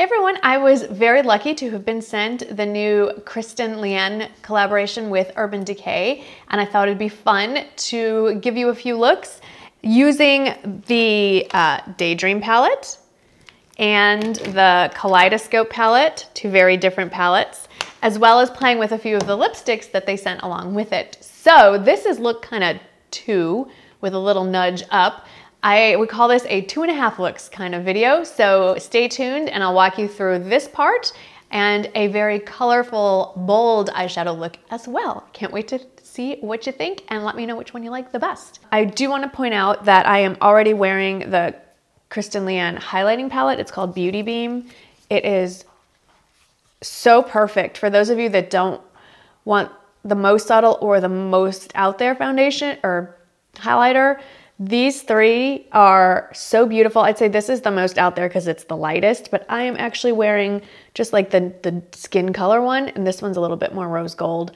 Hey everyone, I was very lucky to have been sent the new Kristen Leanne collaboration with Urban Decay, and I thought it'd be fun to give you a few looks using the Daydream palette and the Kaleidoscope palette, two very different palettes, as well as playing with a few of the lipsticks that they sent along with it. So this is look kind of 2 with a little nudge up. I would call this a 2.5 looks kind of video, so stay tuned and I'll walk you through this part and a very colorful, bold eyeshadow look as well. Can't wait to see what you think and let me know which one you like the best. I do want to point out that I am already wearing the Kristen Leanne highlighting palette. It's called Beauty Beam. It is so perfect for those of you that don't want the most subtle or the most out there foundation or highlighter. These 3 are so beautiful. I'd say this is the most out there because it's the lightest, but I am actually wearing just like the skin color one, and this one's a little bit more rose gold.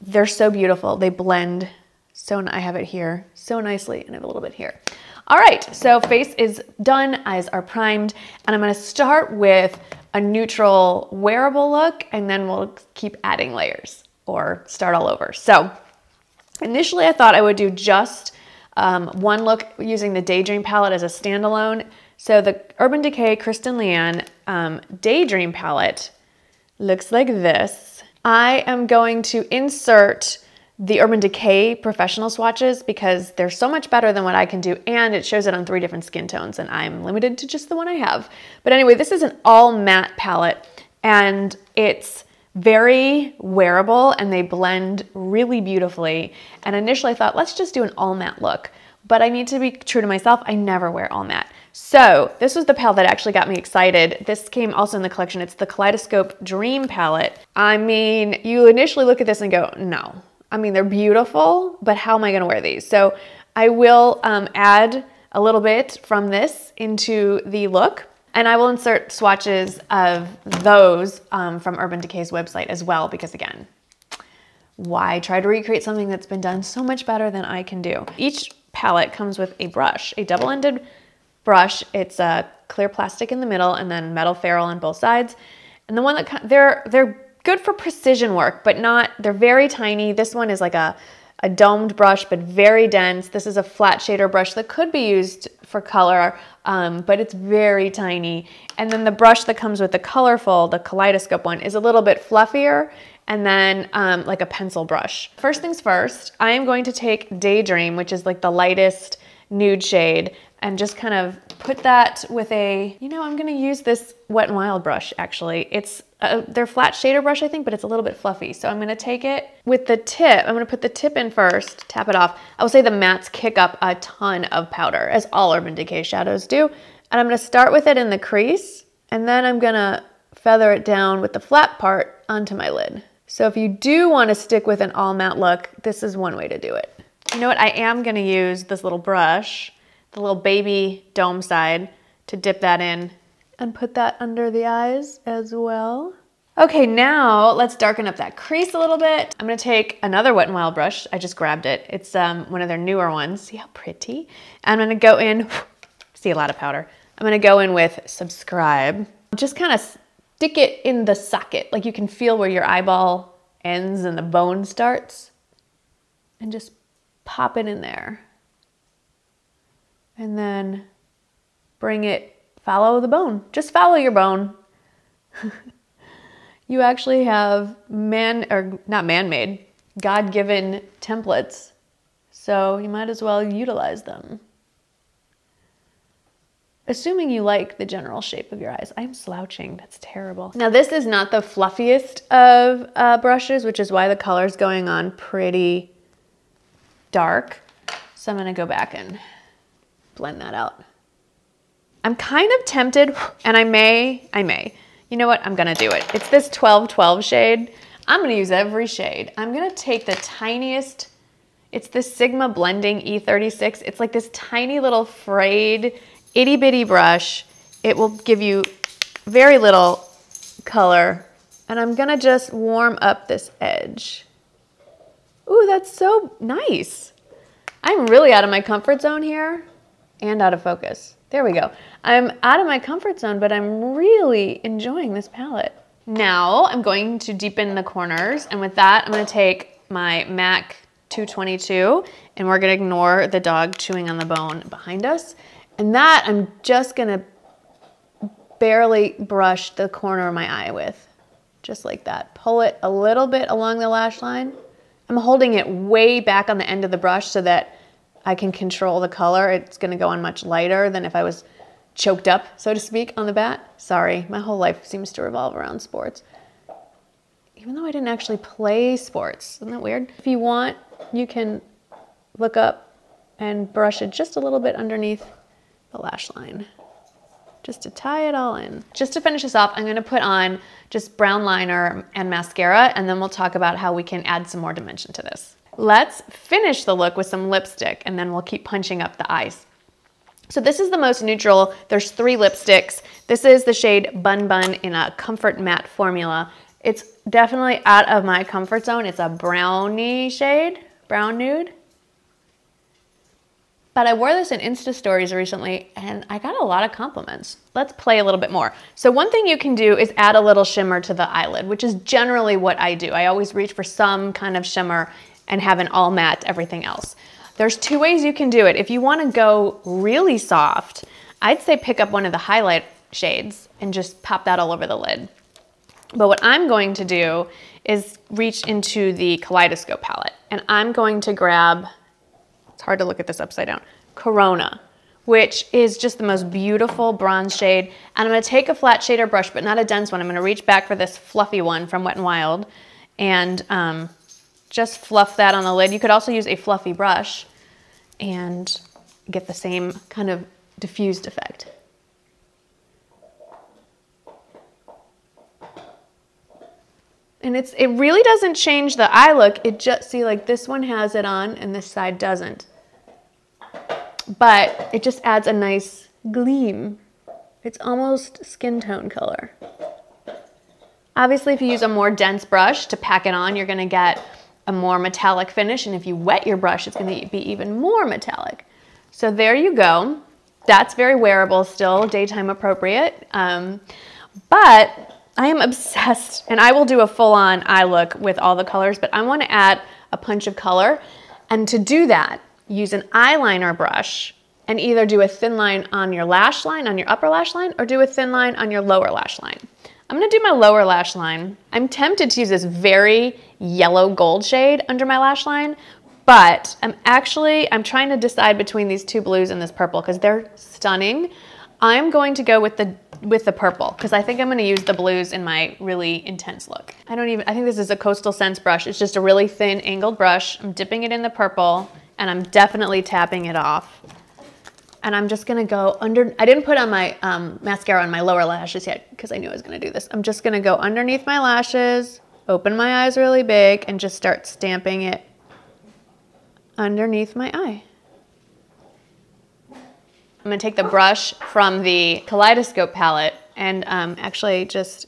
They're so beautiful. They blend so, I have it here so nicely, and I have a little bit here. All right, so face is done, eyes are primed, and I'm gonna start with a neutral wearable look, and then we'll keep adding layers or start all over. So initially I thought I would do just one look using the Daydream palette as a standalone. So the Urban Decay Kristen Leanne Daydream palette looks like this. I am going to insert the Urban Decay professional swatches because they're so much better than what I can do, and it shows it on 3 different skin tones, and I'm limited to just the one I have. But anyway, this is an all matte palette, and it's very wearable and they blend really beautifully. And initially I thought, let's just do an all matte look, but I need to be true to myself. I never wear all matte. So this was the palette that actually got me excited. This came also in the collection. It's the Kaleidoscope Dream palette. I mean, you initially look at this and go, no. I mean, they're beautiful, but how am I gonna wear these? So I will add a little bit from this into the look. And I will insert swatches of those from Urban Decay's website as well, because again, why try to recreate something that's been done so much better than I can do? Each palette comes with a brush, a double-ended brush. It's a clear plastic in the middle and then metal ferrule on both sides. And the one that, they're good for precision work, but not, they're very tiny. This one is like a domed brush, but very dense. This is a flat shader brush that could be used for color, but it's very tiny. And then the brush that comes with the colorful, the Kaleidoscope one, is a little bit fluffier, and then like a pencil brush. First things first, I am going to take Daydream, which is like the lightest nude shade, and just kind of put that with a, you know, I'm gonna use this Wet n Wild brush actually. It's their flat shader brush, I think, but it's a little bit fluffy. So I'm gonna take it with the tip. I'm gonna put the tip in first, tap it off. I will say the mattes kick up a ton of powder, as all Urban Decay shadows do. And I'm gonna start with it in the crease, and then I'm gonna feather it down with the flat part onto my lid. So if you do wanna stick with an all matte look, this is one way to do it. You know what, I am gonna use this little brush, the little baby dome side, to dip that in and put that under the eyes as well. Okay, now let's darken up that crease a little bit. I'm gonna take another Wet n Wild brush. I just grabbed it. It's one of their newer ones. See how pretty? I'm gonna go in, see a lot of powder. I'm gonna go in with Subscribe. Just kind of stick it in the socket. Like you can feel where your eyeball ends and the bone starts. And just pop it in there. And then bring it, follow the bone. Just follow your bone. You actually have not man-made, God-given templates. So you might as well utilize them. Assuming you like the general shape of your eyes. I'm slouching, that's terrible. Now this is not the fluffiest of brushes, which is why the color's going on pretty dark. So I'm gonna go back and blend that out. I'm kind of tempted, and I may, you know what, I'm gonna do it. It's this 12-12 shade. I'm gonna use every shade. I'm gonna take the tiniest, it's this Sigma Blending E36. It's like this tiny little frayed, itty bitty brush. It will give you very little color, and I'm gonna just warm up this edge. Ooh, that's so nice. I'm really out of my comfort zone here. and out of focus. There we go. I'm out of my comfort zone, but I'm really enjoying this palette. Now I'm going to deepen the corners, and with that, I'm gonna take my MAC 222, and we're gonna ignore the dog chewing on the bone behind us. And that I'm just gonna barely brush the corner of my eye with, just like that. Pull it a little bit along the lash line. I'm holding it way back on the end of the brush so that I can control the color. It's gonna go on much lighter than if I was choked up, so to speak, on the bat. Sorry, my whole life seems to revolve around sports. Even though I didn't actually play sports. Isn't that weird? If you want, you can look up and brush it just a little bit underneath the lash line, just to tie it all in. Just to finish this off, I'm gonna put on just brown liner and mascara, and then we'll talk about how we can add some more dimension to this. Let's finish the look with some lipstick, and then we'll keep punching up the eyes. So this is the most neutral. There's 3 lipsticks. This is the shade Bun Bun in a Comfort Matte formula. It's definitely out of my comfort zone. It's a brownie shade, brown nude. But I wore this in Insta stories recently and I got a lot of compliments. Let's play a little bit more. So one thing you can do is add a little shimmer to the eyelid, which is generally what I do. I always reach for some kind of shimmer and have an all matte everything else. There's 2 ways you can do it. If you want to go really soft, I'd say pick up one of the highlight shades and just pop that all over the lid. But what I'm going to do is reach into the Kaleidoscope palette, and I'm going to grab, it's hard to look at this upside down, Corona, which is just the most beautiful bronze shade. And I'm gonna take a flat shader brush, but not a dense one. I'm gonna reach back for this fluffy one from Wet n Wild and just fluff that on the lid. You could also use a fluffy brush and get the same kind of diffused effect. And it really doesn't change the eye look. It just, see, like this one has it on and this side doesn't. But it just adds a nice gleam. It's almost skin tone color. Obviously, if you use a more dense brush to pack it on, you're gonna get a more metallic finish. And if you wet your brush, it's gonna be even more metallic. So there you go. That's very wearable still, daytime appropriate. But I am obsessed, and I will do a full-on eye look with all the colors, but I want to add a punch of color. And to do that, use an eyeliner brush and either do a thin line on your lash line, on your upper lash line, or do a thin line on your lower lash line. I'm going to do my lower lash line. I'm tempted to use this very yellow gold shade under my lash line, but I'm trying to decide between these 2 blues and this purple because they're stunning. I'm going to go with the purple because I think I'm going to use the blues in my really intense look. I think this is a Coastal Scents brush. It's just a really thin angled brush. I'm dipping it in the purple and I'm definitely tapping it off. And I'm just going to go under, I didn't put on my mascara on my lower lashes yet because I knew I was going to do this. I'm just going to go underneath my lashes, open my eyes really big, and just start stamping it underneath my eye. I'm gonna take the brush from the Kaleidoscope palette and actually just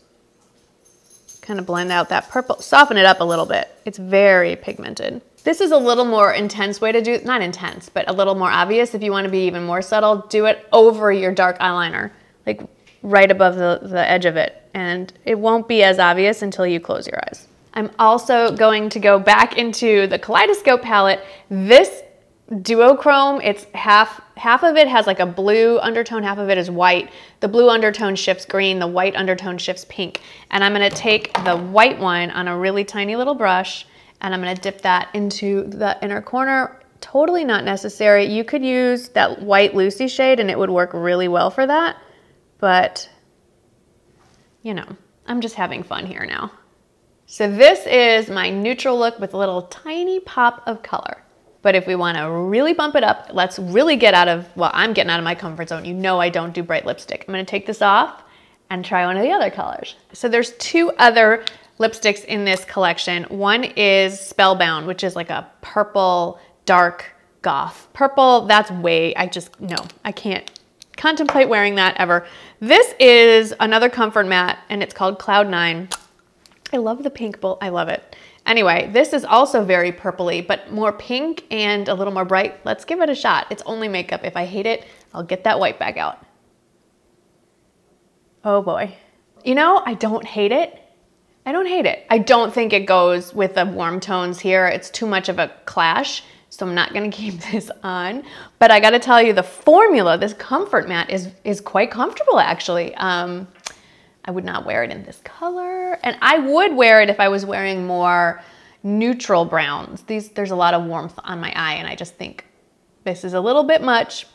kind of blend out that purple, soften it up a little bit. It's very pigmented. This is a little more intense way to do, not intense, but a little more obvious. If you want to be even more subtle, do it over your dark eyeliner, like right above the edge of it. And it won't be as obvious until you close your eyes. I'm also going to go back into the Kaleidoscope palette. This duochrome, it's half of it has like a blue undertone, half of it is white. The blue undertone shifts green, the white undertone shifts pink. And I'm gonna take the white one on a really tiny little brush and I'm gonna dip that into the inner corner. Totally not necessary. You could use that white Lucy shade and it would work really well for that. But, you know, I'm just having fun here now. So this is my neutral look with a little tiny pop of color. But if we want to really bump it up, let's really get out of, well, I'm getting out of my comfort zone. You know I don't do bright lipstick. I'm going to take this off and try one of the other colors. So there's 2 other lipsticks in this collection. One is Spellbound, which is like a purple, dark goth. Purple, that's no, I can't contemplate wearing that ever. This is another Comfort Matte, and it's called Cloud 9. I love the pink bowl. I love it. Anyway, this is also very purpley, but more pink and a little more bright. Let's give it a shot. It's only makeup. If I hate it, I'll get that white back out. Oh boy. You know, I don't hate it. I don't hate it. I don't think it goes with the warm tones here. It's too much of a clash, so I'm not gonna keep this on. But I gotta tell you, the formula, this comfort matte is quite comfortable actually. I would not wear it in this color. And I would wear it if I was wearing more neutral browns. There's a lot of warmth on my eye, and I just think this is a little bit much.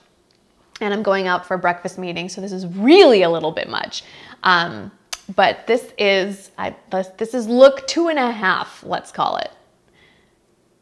And I'm going out for a breakfast meeting, so this is really a little bit much. But this is look 2.5, let's call it.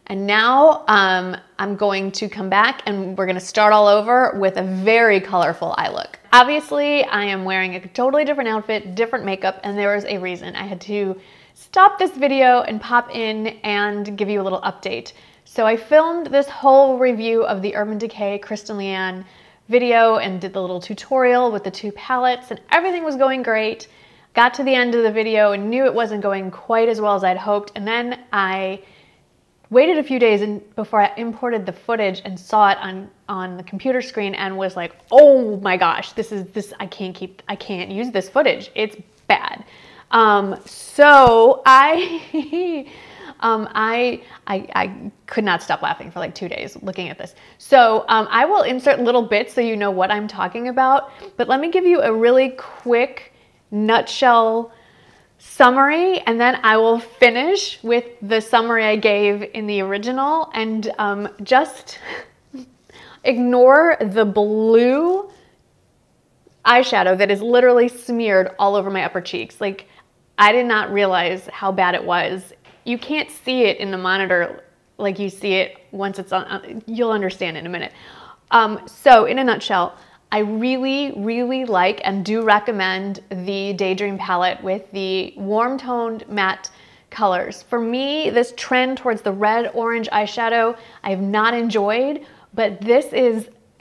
And now I'm going to come back and we're gonna start all over with a very colorful eye look. Obviously, I am wearing a totally different outfit, different makeup, and there was a reason. I had to stop this video and pop in and give you a little update. So I filmed this whole review of the Urban Decay Kristen Leanne video and did the little tutorial with the 2 palettes, and everything was going great. Got to the end of the video and knew it wasn't going quite as well as I'd hoped, and then I waited a few days before I imported the footage and saw it on the computer screen and was like, oh my gosh, I can't use this footage. It's bad. So I could not stop laughing for like 2 days looking at this. So I will insert little bits so you know what I'm talking about, but let me give you a really quick nutshell summary, and then I will finish with the summary I gave in the original, and just ignore the blue eyeshadow that is literally smeared all over my upper cheeks. Like, I did not realize how bad it was. You can't see it in the monitor like you see it once it's on. You'll understand in a minute. So in a nutshell, I really, really like and do recommend the Daydream palette with the warm toned matte colors. For me, this trend towards the red orange eyeshadow I have not enjoyed, but this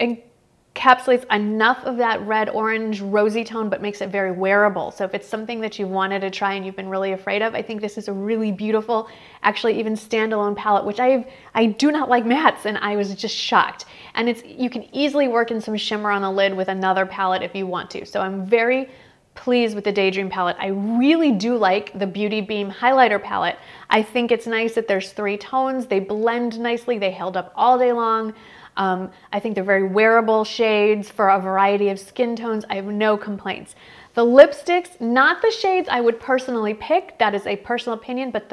encapsulates enough of that red orange rosy tone but makes it very wearable. So if it's something that you wanted to try and you've been really afraid of, I think this is a really beautiful, actually even standalone palette, which I do not like mattes, and I was just shocked. And you can easily work in some shimmer on the lid with another palette if you want to. So I'm very pleased with the Daydream palette. I really do like the Beauty Beam highlighter palette. I think it's nice that there's 3 tones. They blend nicely. They held up all day long. I think they're very wearable shades for a variety of skin tones. I have no complaints. The lipsticks, not the shades I would personally pick. That is a personal opinion, but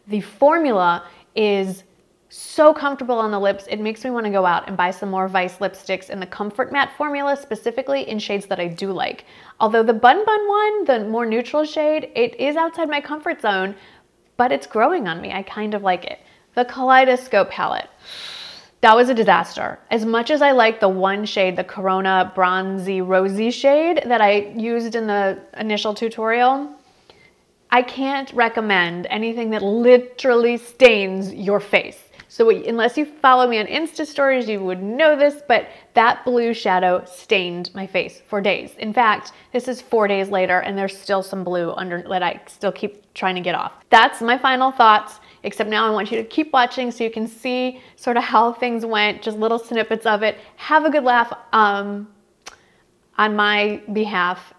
the formula is so comfortable on the lips. It makes me want to go out and buy some more Vice lipsticks in the Comfort Matte formula, specifically in shades that I do like. Although the Bun Bun one, the more neutral shade, it is outside my comfort zone, but it's growing on me. I kind of like it. The Kaleidoscope palette. That was a disaster. As much as I like the one shade, the Corona Bronzy Rosy shade that I used in the initial tutorial, I can't recommend anything that literally stains your face. So unless you follow me on Insta stories, you would know this, but that blue shadow stained my face for days. In fact, this is 4 days later and there's still some blue under that I still keep trying to get off. That's my final thoughts, except now I want you to keep watching so you can see sort of how things went, just little snippets of it. Have a good laugh on my behalf.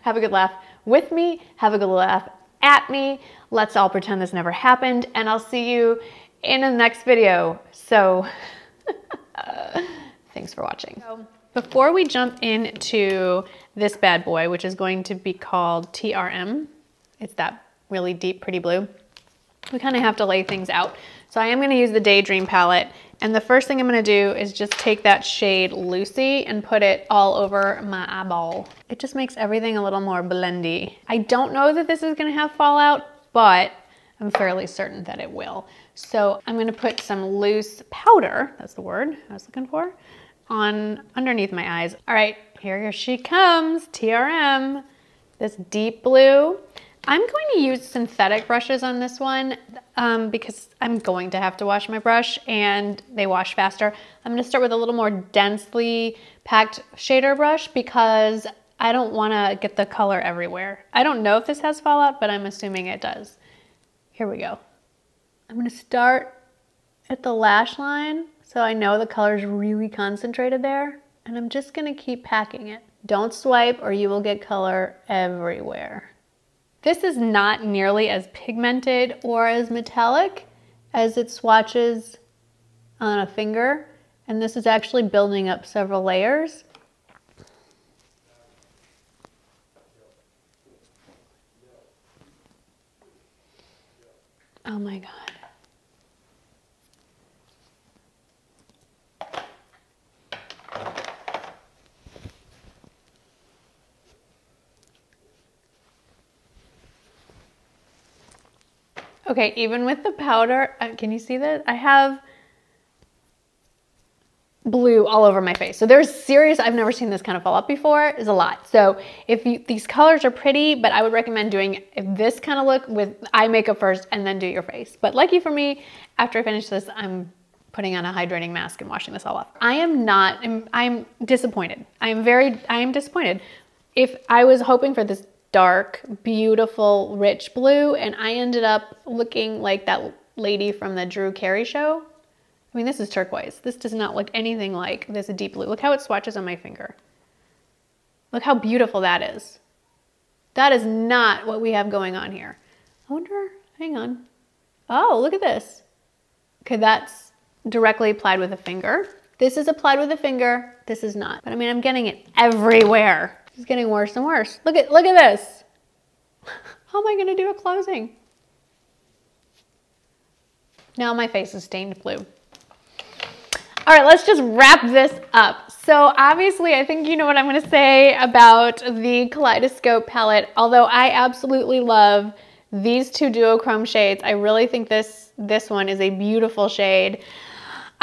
Have a good laugh with me. Have a good laugh at me. Let's all pretend this never happened, and I'll see you in the next video. So thanks for watching. So, before we jump into this bad boy, which is going to be called TRM, it's that really deep, pretty blue, we kind of have to lay things out. So I am going to use the Daydream palette, and the first thing I'm going to do is just take that shade Lucy and put it all over my eyeball. It just makes everything a little more blendy. I don't know that this is going to have fallout, but I'm fairly certain that it will. So I'm going to put some loose powder, that's the word I was looking for, on underneath my eyes. All right, here she comes, TRM, this deep blue. I'm going to use synthetic brushes on this one because I'm going to have to wash my brush and they wash faster. I'm going to start with a little more densely packed shader brush because I don't want to get the color everywhere. I don't know if this has fallout, but I'm assuming it does. Here we go. I'm going to start at the lash line so I know the color is really concentrated there. And I'm just gonna keep packing it. Don't swipe or you will get color everywhere. This is not nearly as pigmented or as metallic as it swatches on a finger. And this is actually building up several layers. Oh my God. Okay, even with the powder, can you see that? I have blue all over my face. So there's serious, I've never seen this kind of fall up before, is a lot. So if these colors are pretty, but I would recommend doing this kind of look with eye makeup first and then do your face. But lucky for me, after I finish this, I'm putting on a hydrating mask and washing this all off. I'm disappointed. I am disappointed. If I was hoping for this dark, beautiful, rich blue, and I ended up looking like that lady from the Drew Carey show. I mean, this is turquoise. This does not look anything like this deep blue. Look how it swatches on my finger. Look how beautiful that is. That is not what we have going on here. I wonder, hang on. Oh, look at this. Okay, that's directly applied with a finger. This is applied with a finger. This is not. But I mean, I'm getting it everywhere. It's getting worse and worse. Look at this. How am I gonna do a closing? Now my face is stained blue. All right, let's just wrap this up. So obviously, I think you know what I'm gonna say about the Kaleidoscope palette. Although I absolutely love these two duochrome shades, I really think this one is a beautiful shade.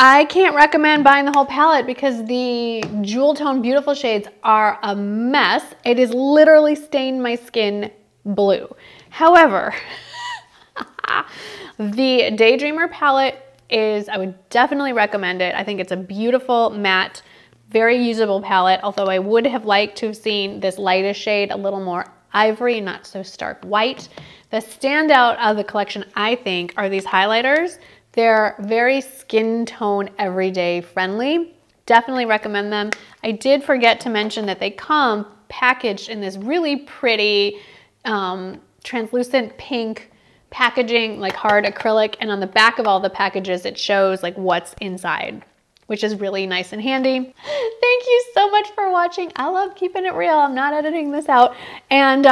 I can't recommend buying the whole palette because the jewel tone beautiful shades are a mess. It has literally stained my skin blue. However, the Daydreamer palette I would definitely recommend it. I think it's a beautiful matte, very usable palette, although I would have liked to have seen this lightest shade a little more ivory, not so stark white. The standout of the collection, I think, are these highlighters. They're very skin tone, everyday friendly. Definitely recommend them. I did forget to mention that they come packaged in this really pretty translucent pink packaging, like hard acrylic, and on the back of all the packages it shows like what's inside, which is really nice and handy. Thank you so much for watching. I love keeping it real. I'm not editing this out. And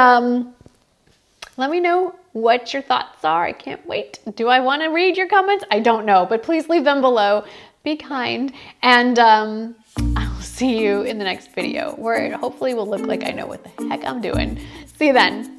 let me know what your thoughts are. I can't wait. Do I want to read your comments? I don't know, but please leave them below. Be kind, and I'll see you in the next video where it hopefully will look like I know what the heck I'm doing. See you then.